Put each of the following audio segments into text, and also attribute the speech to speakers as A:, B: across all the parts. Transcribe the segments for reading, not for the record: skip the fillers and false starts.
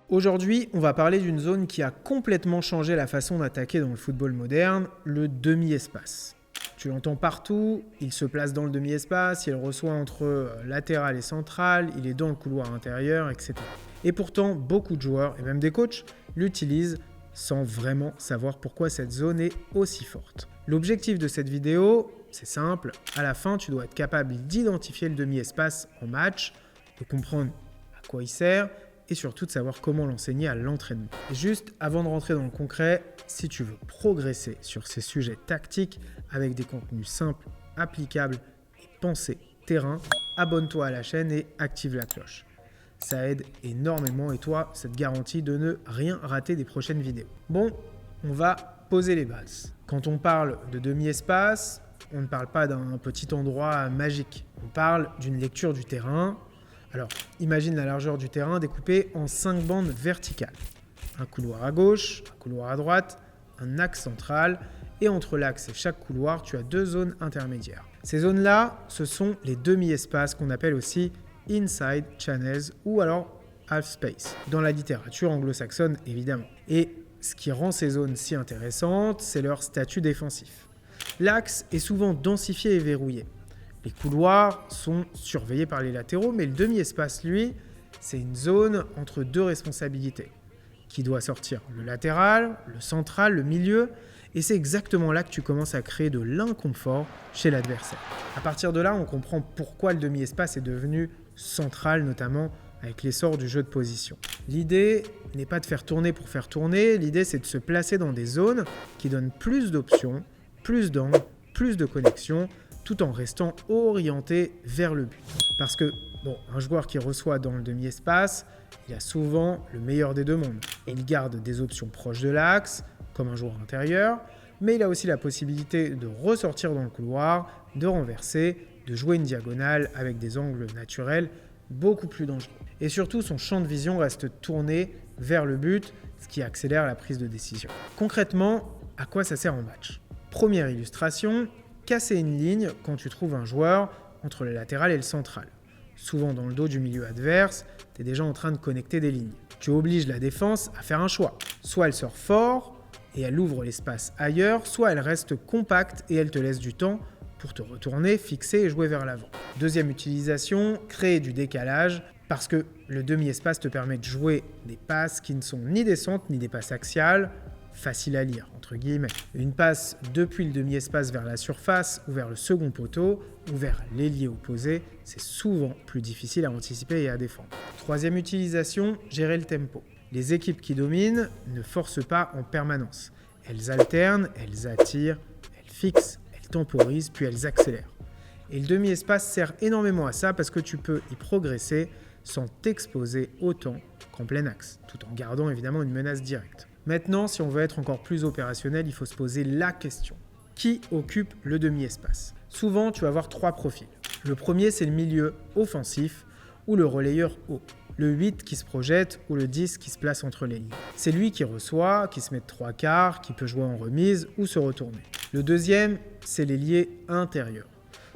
A: Aujourd'hui, on va parler d'une zone qui a complètement changé la façon d'attaquer dans le football moderne, le demi-espace. Tu l'entends partout, il se place dans le demi-espace, il reçoit entre latéral et central, il est dans le couloir intérieur, etc. Et pourtant, beaucoup de joueurs, et même des coachs, l'utilisent sans vraiment savoir pourquoi cette zone est aussi forte. L'objectif de cette vidéo, c'est simple, à la fin, tu dois être capable d'identifier le demi-espace en match, de comprendre à quoi il sert, et surtout de savoir comment l'enseigner à l'entraînement. Et juste avant de rentrer dans le concret, si tu veux progresser sur ces sujets tactiques avec des contenus simples, applicables et pensés terrain, abonne-toi à la chaîne et active la cloche. Ça aide énormément et toi, ça te garantit de ne rien rater des prochaines vidéos. Bon, on va poser les bases. Quand on parle de demi-espace, on ne parle pas d'un petit endroit magique. On parle d'une lecture du terrain. Alors, imagine la largeur du terrain découpée en 5 bandes verticales. Un couloir à gauche, un couloir à droite, un axe central, et entre l'axe et chaque couloir, tu as 2 zones intermédiaires. Ces zones-là, ce sont les demi-espaces qu'on appelle aussi inside channels ou alors half space, dans la littérature anglo-saxonne évidemment. Et ce qui rend ces zones si intéressantes, c'est leur statut défensif. L'axe est souvent densifié et verrouillé. Les couloirs sont surveillés par les latéraux, mais le demi-espace, lui, c'est une zone entre 2 responsabilités, qui doit sortir le latéral, le central, le milieu, et c'est exactement là que tu commences à créer de l'inconfort chez l'adversaire. À partir de là, on comprend pourquoi le demi-espace est devenu central, notamment avec l'essor du jeu de position. L'idée n'est pas de faire tourner pour faire tourner, l'idée c'est de se placer dans des zones qui donnent plus d'options, plus d'angles, plus de connexions, tout en restant orienté vers le but. Parce que un joueur qui reçoit dans le demi-espace, il a souvent le meilleur des deux mondes. Il garde des options proches de l'axe, comme un joueur intérieur, mais il a aussi la possibilité de ressortir dans le couloir, de renverser, de jouer une diagonale avec des angles naturels beaucoup plus dangereux. Et surtout, son champ de vision reste tourné vers le but, ce qui accélère la prise de décision. Concrètement, à quoi ça sert en match ? Première illustration, casser une ligne quand tu trouves un joueur entre le latéral et le central. Souvent dans le dos du milieu adverse, tu es déjà en train de connecter des lignes. Tu obliges la défense à faire un choix. Soit elle sort fort et elle ouvre l'espace ailleurs, soit elle reste compacte et elle te laisse du temps pour te retourner, fixer et jouer vers l'avant. Deuxième utilisation, créer du décalage parce que le demi-espace te permet de jouer des passes qui ne sont ni des centres ni des passes axiales, facile à lire, entre guillemets. Une passe depuis le demi-espace vers la surface ou vers le second poteau ou vers l'ailier opposé, c'est souvent plus difficile à anticiper et à défendre. Troisième utilisation, gérer le tempo. Les équipes qui dominent ne forcent pas en permanence. Elles alternent, elles attirent, elles fixent, elles temporisent, puis elles accélèrent. Et le demi-espace sert énormément à ça parce que tu peux y progresser sans t'exposer autant qu'en plein axe, tout en gardant évidemment une menace directe. Maintenant, si on veut être encore plus opérationnel, il faut se poser la question. Qui occupe le demi-espace ? Souvent, tu vas avoir 3 profils. Le premier, c'est le milieu offensif ou le relayeur haut. Le 8 qui se projette ou le 10 qui se place entre les lignes. C'est lui qui reçoit, qui se met de 3 quarts, qui peut jouer en remise ou se retourner. Le deuxième, c'est l'ailier intérieur.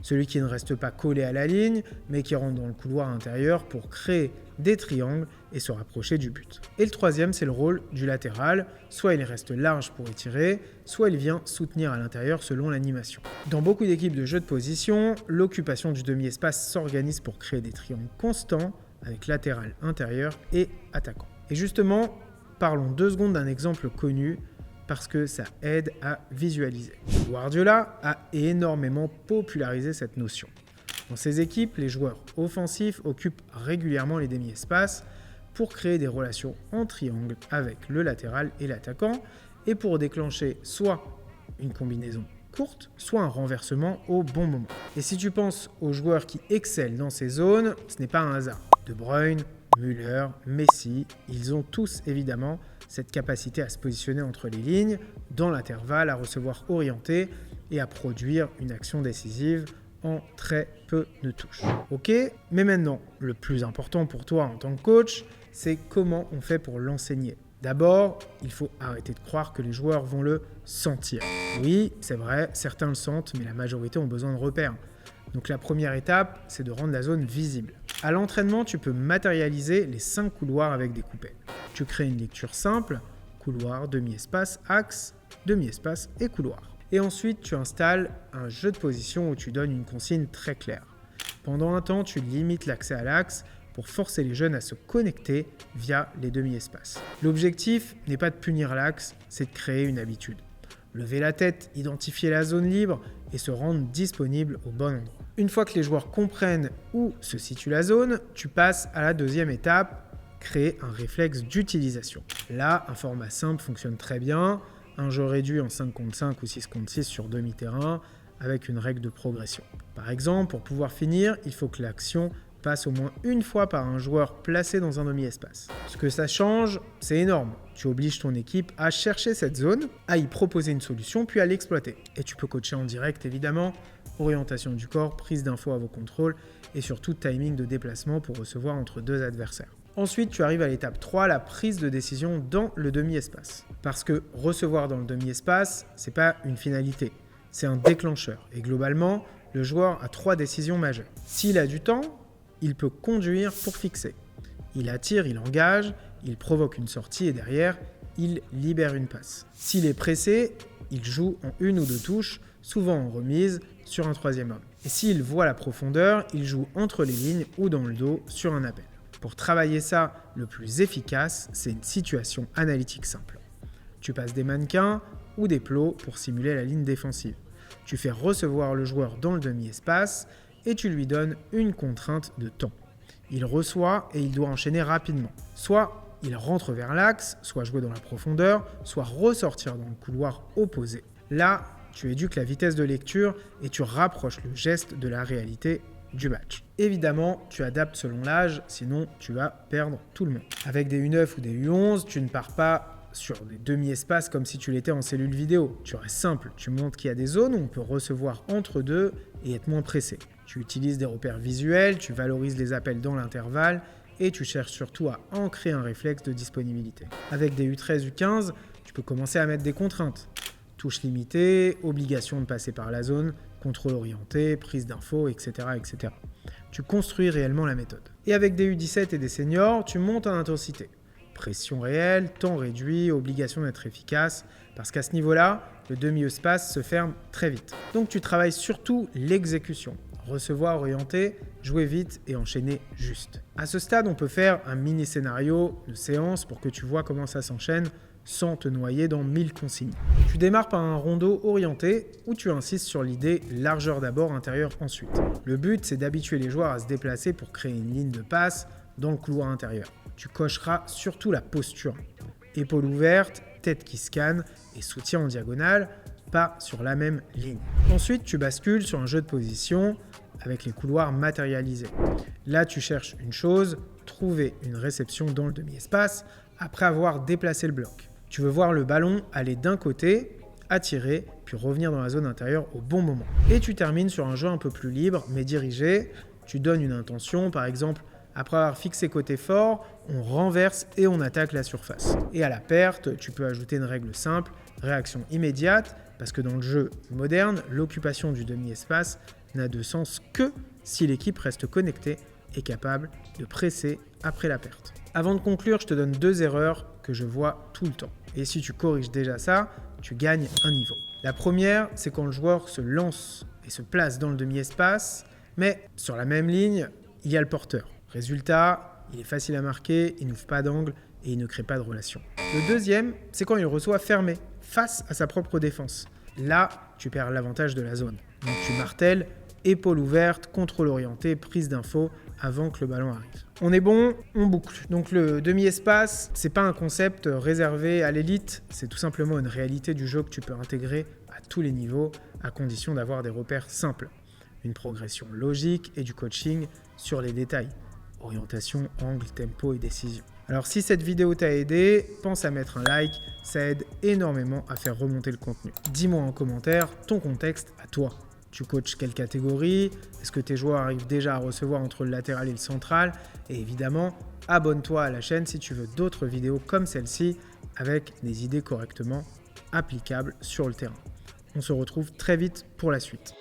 A: Celui qui ne reste pas collé à la ligne, mais qui rentre dans le couloir intérieur pour créer des triangles et se rapprocher du but. Et le troisième, c'est le rôle du latéral. Soit il reste large pour étirer, soit il vient soutenir à l'intérieur selon l'animation. Dans beaucoup d'équipes de jeu de position, l'occupation du demi-espace s'organise pour créer des triangles constants avec latéral intérieur et attaquant. Et justement, parlons 2 secondes d'un exemple connu parce que ça aide à visualiser. Guardiola a énormément popularisé cette notion. Dans ses équipes, les joueurs offensifs occupent régulièrement les demi-espaces pour créer des relations en triangle avec le latéral et l'attaquant et pour déclencher soit une combinaison courte, soit un renversement au bon moment. Et si tu penses aux joueurs qui excellent dans ces zones, ce n'est pas un hasard. De Bruyne, Müller, Messi, ils ont tous évidemment cette capacité à se positionner entre les lignes, dans l'intervalle, à recevoir orienté et à produire une action décisive en très peu de touches. Ok, mais maintenant, le plus important pour toi en tant que coach, c'est comment on fait pour l'enseigner. D'abord, il faut arrêter de croire que les joueurs vont le sentir. Oui, c'est vrai, certains le sentent, mais la majorité ont besoin de repères. Donc la première étape, c'est de rendre la zone visible. À l'entraînement, tu peux matérialiser les 5 couloirs avec des coupelles. Tu crées une lecture simple, couloir, demi-espace, axe, demi-espace et couloir. Et ensuite, tu installes un jeu de position où tu donnes une consigne très claire. Pendant un temps, tu limites l'accès à l'axe pour forcer les jeunes à se connecter via les demi-espaces. L'objectif n'est pas de punir l'axe, c'est de créer une habitude. Lever la tête, identifier la zone libre et se rendre disponible au bon endroit. Une fois que les joueurs comprennent où se situe la zone, tu passes à la deuxième étape, créer un réflexe d'utilisation. Là, un format simple fonctionne très bien, un jeu réduit en 5 contre 5 ou 6 contre 6 sur demi-terrain avec une règle de progression. Par exemple, pour pouvoir finir, il faut que l'action passe au moins une fois par un joueur placé dans un demi-espace. Ce que ça change, c'est énorme. Tu obliges ton équipe à chercher cette zone, à y proposer une solution, puis à l'exploiter. Et tu peux coacher en direct, évidemment, orientation du corps, prise d'infos à vos contrôles et surtout timing de déplacement pour recevoir entre deux adversaires. Ensuite, tu arrives à l'étape 3, la prise de décision dans le demi-espace. Parce que recevoir dans le demi-espace, c'est pas une finalité, c'est un déclencheur. Et globalement, le joueur a 3 décisions majeures. S'il a du temps, il peut conduire pour fixer. Il attire, il engage, il provoque une sortie et derrière, il libère une passe. S'il est pressé, il joue en 1 ou 2 touches, souvent en remise, sur un 3e homme. Et s'il voit la profondeur, il joue entre les lignes ou dans le dos sur un appel. Pour travailler ça, le plus efficace, c'est une situation analytique simple. Tu passes des mannequins ou des plots pour simuler la ligne défensive. Tu fais recevoir le joueur dans le demi-espace et tu lui donnes une contrainte de temps. Il reçoit et il doit enchaîner rapidement. Soit il rentre vers l'axe, soit jouer dans la profondeur, soit ressortir dans le couloir opposé. Là, tu éduques la vitesse de lecture et tu rapproches le geste de la réalité du match. Évidemment, tu adaptes selon l'âge, sinon tu vas perdre tout le monde. Avec des U9 ou des U11, tu ne pars pas sur des demi-espaces comme si tu l'étais en cellule vidéo. Tu restes simple, tu montres qu'il y a des zones où on peut recevoir entre deux et être moins pressé. Tu utilises des repères visuels, tu valorises les appels dans l'intervalle et tu cherches surtout à ancrer un réflexe de disponibilité. Avec des U13, U15, tu peux commencer à mettre des contraintes. Touche limitée, obligation de passer par la zone, contrôle orienté, prise d'infos, etc., etc. Tu construis réellement la méthode. Et avec des U17 et des seniors, tu montes en intensité. Pression réelle, temps réduit, obligation d'être efficace, parce qu'à ce niveau-là, le demi-espace se ferme très vite. Donc tu travailles surtout l'exécution. Recevoir, orienter, jouer vite et enchaîner juste. À ce stade, on peut faire un mini scénario de séance pour que tu vois comment ça s'enchaîne sans te noyer dans 1000 consignes. Tu démarres par un rondeau orienté où tu insistes sur l'idée largeur d'abord, intérieur ensuite. Le but, c'est d'habituer les joueurs à se déplacer pour créer une ligne de passe dans le couloir intérieur. Tu cocheras surtout la posture. Épaules ouvertes, tête qui scanne et soutien en diagonale, pas sur la même ligne. Ensuite, tu bascules sur un jeu de position avec les couloirs matérialisés. Là, tu cherches une chose, trouver une réception dans le demi-espace après avoir déplacé le bloc. Tu veux voir le ballon aller d'un côté, attirer, puis revenir dans la zone intérieure au bon moment. Et tu termines sur un jeu un peu plus libre, mais dirigé. Tu donnes une intention, par exemple, après avoir fixé côté fort, on renverse et on attaque la surface. Et à la perte, tu peux ajouter une règle simple, réaction immédiate, parce que dans le jeu moderne, l'occupation du demi-espace n'a de sens que si l'équipe reste connectée et capable de presser après la perte. Avant de conclure, je te donne 2 erreurs que je vois tout le temps. Et si tu corriges déjà ça, tu gagnes un niveau. La première, c'est quand le joueur se lance et se place dans le demi-espace, mais sur la même ligne, il y a le porteur. Résultat, il est facile à marquer, il n'ouvre pas d'angle et il ne crée pas de relation. Le deuxième, c'est quand il reçoit fermé, face à sa propre défense. Là, tu perds l'avantage de la zone. Donc tu martèles, épaule ouverte, contrôle orienté, prise d'infos avant que le ballon arrive. On est bon, on boucle. Donc le demi-espace, c'est pas un concept réservé à l'élite, c'est tout simplement une réalité du jeu que tu peux intégrer à tous les niveaux, à condition d'avoir des repères simples. Une progression logique et du coaching sur les détails. Orientation, angle, tempo et décision. Alors si cette vidéo t'a aidé, pense à mettre un like, ça aide énormément à faire remonter le contenu. Dis-moi en commentaire ton contexte à toi. Tu coaches quelle catégorie? Est-ce que tes joueurs arrivent déjà à recevoir entre le latéral et le central? Et évidemment, abonne-toi à la chaîne si tu veux d'autres vidéos comme celle-ci avec des idées correctement applicables sur le terrain. On se retrouve très vite pour la suite.